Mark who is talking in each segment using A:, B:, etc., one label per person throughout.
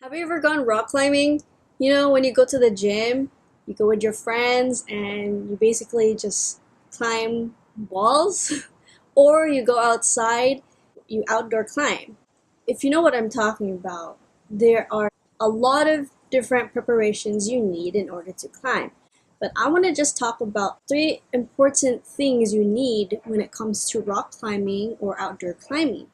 A: Have you ever gone rock climbing? You know, when you go to the gym, you go with your friends and you basically just climb walls, or you go outside, you outdoor climb. If you know what I'm talking about, there are a lot of different preparations you need in order to climb. But I want to just talk about three important things you need when it comes to rock climbing or outdoor climbing.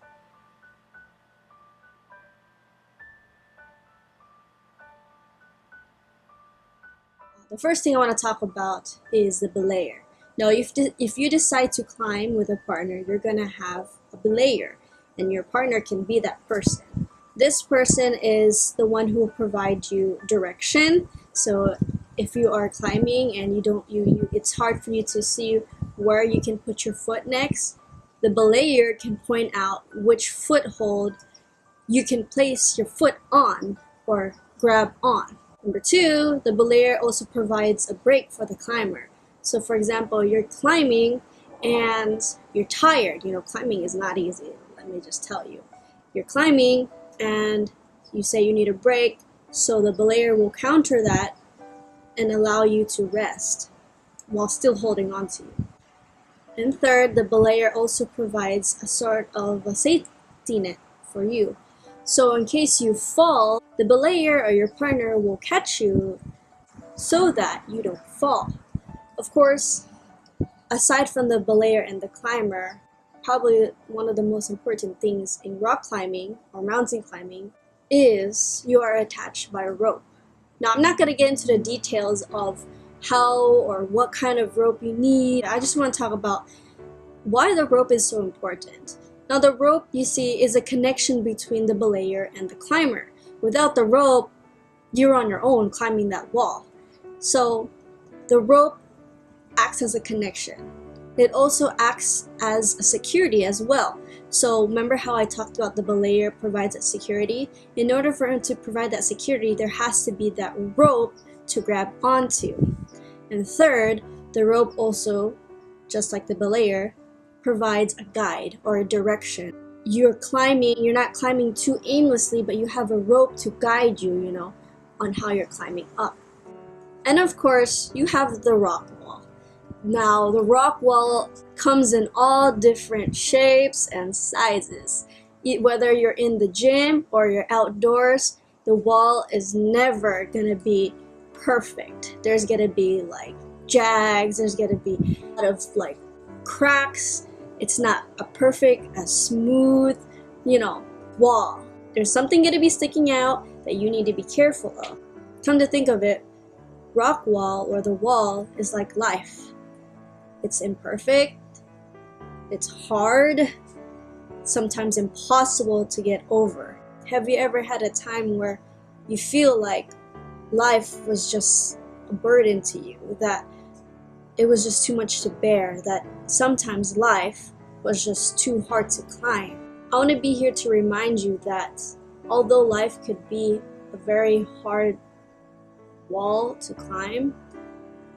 A: The first thing I want to talk about is the belayer. Now, if you decide to climb with a partner, you're going to have a belayer, and your partner can be that person. This person is the one who will provide you direction. So if you are climbing and it's hard for you to see where you can put your foot next, the belayer can point out which foothold you can place your foot on or grab on. Number two, the belayer also provides a break for the climber. So for example, you're climbing and you're tired. You know, climbing is not easy, let me just tell you. You're climbing and you say you need a break, so the belayer will counter that and allow you to rest while still holding on to you. And third, the belayer also provides a sort of a safety net for you. So in case you fall, the belayer or your partner will catch you so that you don't fall. Of course, aside from the belayer and the climber, probably one of the most important things in rock climbing or mountain climbing is you are attached by a rope. Now, I'm not going to get into the details of how or what kind of rope you need. I just want to talk about why the rope is so important. Now, the rope, you see, is a connection between the belayer and the climber. Without the rope, you're on your own climbing that wall. So the rope acts as a connection. It also acts as a security as well. So remember how I talked about the belayer provides that security? In order for him to provide that security, there has to be that rope to grab onto. And third, the rope also, just like the belayer, provides a guide or a direction. You're not climbing too aimlessly, but you have a rope to guide you, on how you're climbing up. And of course, you have the rock wall. Now, the rock wall comes in all different shapes and sizes. Whether you're in the gym or you're outdoors, the wall is never gonna be perfect. There's gonna be like jags, there's gonna be a lot of like cracks. It's not a perfect, a smooth, wall. There's something gonna be sticking out that you need to be careful of. Come to think of it, rock wall or the wall is like life. It's imperfect, it's hard, sometimes impossible to get over. Have you ever had a time where you feel like life was just a burden to you, that it was just too much to bear, that sometimes life was just too hard to climb? I want to be here to remind you that although life could be a very hard wall to climb,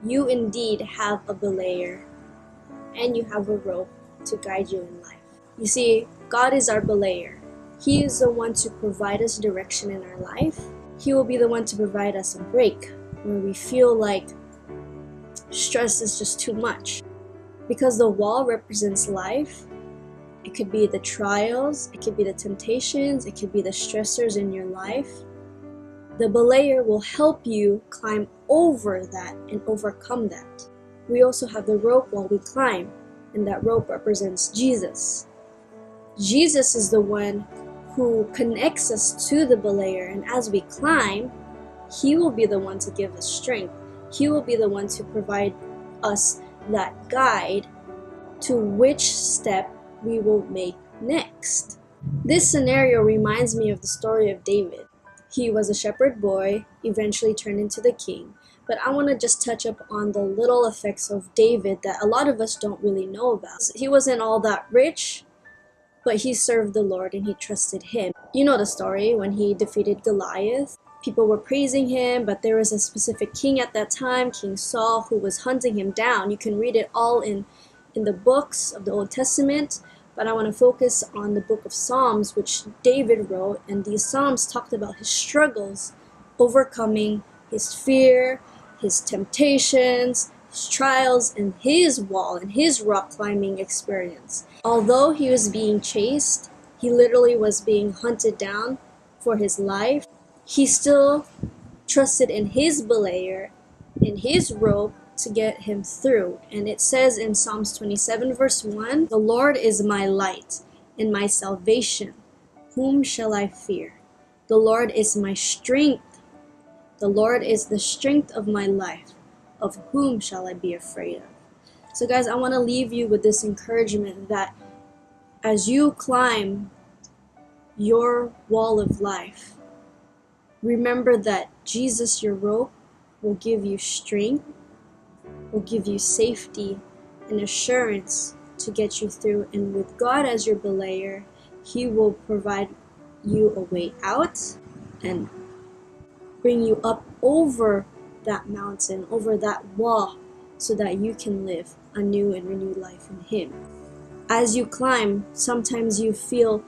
A: you indeed have a belayer and you have a rope to guide you in life. You see, God is our belayer. He is the one to provide us direction in our life. He will be the one to provide us a break where we feel like stress is just too much. Because the wall represents life, it could be the trials, it could be the temptations, it could be the stressors in your life. The belayer will help you climb over that and overcome that. We also have the rope while we climb, and that rope represents Jesus. Jesus is the one who connects us to the belayer, and as we climb, He will be the one to give us strength. He will be the one to provide us that guide to which step we will make next. This scenario reminds me of the story of David. He was a shepherd boy, eventually turned into the king. But I want to just touch up on the little effects of David that a lot of us don't really know about. He wasn't all that rich, but he served the Lord and he trusted Him. You know the story when he defeated Goliath. People were praising him, but there was a specific king at that time, King Saul, who was hunting him down. You can read it all in the books of the Old Testament. but I want to focus on the book of Psalms, which David wrote, and these Psalms talked about his struggles, overcoming his fear, his temptations, his trials, and his wall and his rock climbing experience. Although he was being chased, he literally was being hunted down for his life, he still trusted in his belayer, in his rope, to get him through. And it says in Psalms 27 verse 1, "The Lord is my light and my salvation. Whom shall I fear? The Lord is my strength. The Lord is the strength of my life. Of whom shall I be afraid of?" So guys, I want to leave you with this encouragement that as you climb your wall of life, remember that Jesus, your rope, will give you strength, will give you safety and assurance to get you through. And with God as your belayer, He will provide you a way out and bring you up over that mountain, over that wall, so that you can live a new and renewed life in Him. As you climb, sometimes you feel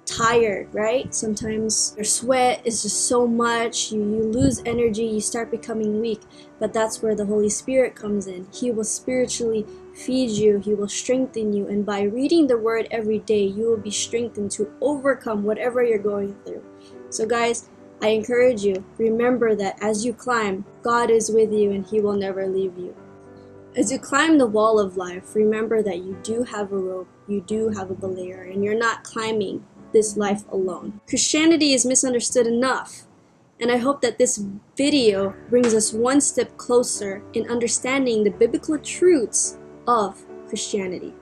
A: tired, right? Sometimes your sweat is just so much, you lose energy, you start becoming weak. But that's where the Holy Spirit comes in. He will spiritually feed you, He will strengthen you, and by reading the Word every day, you will be strengthened to overcome whatever you're going through. So guys, I encourage you, remember that as you climb, God is with you and He will never leave you. As you climb the wall of life, remember that you do have a rope, you do have a belayer, and you're not climbing this life alone. Christianity is misunderstood enough, and I hope that this video brings us one step closer in understanding the biblical truths of Christianity.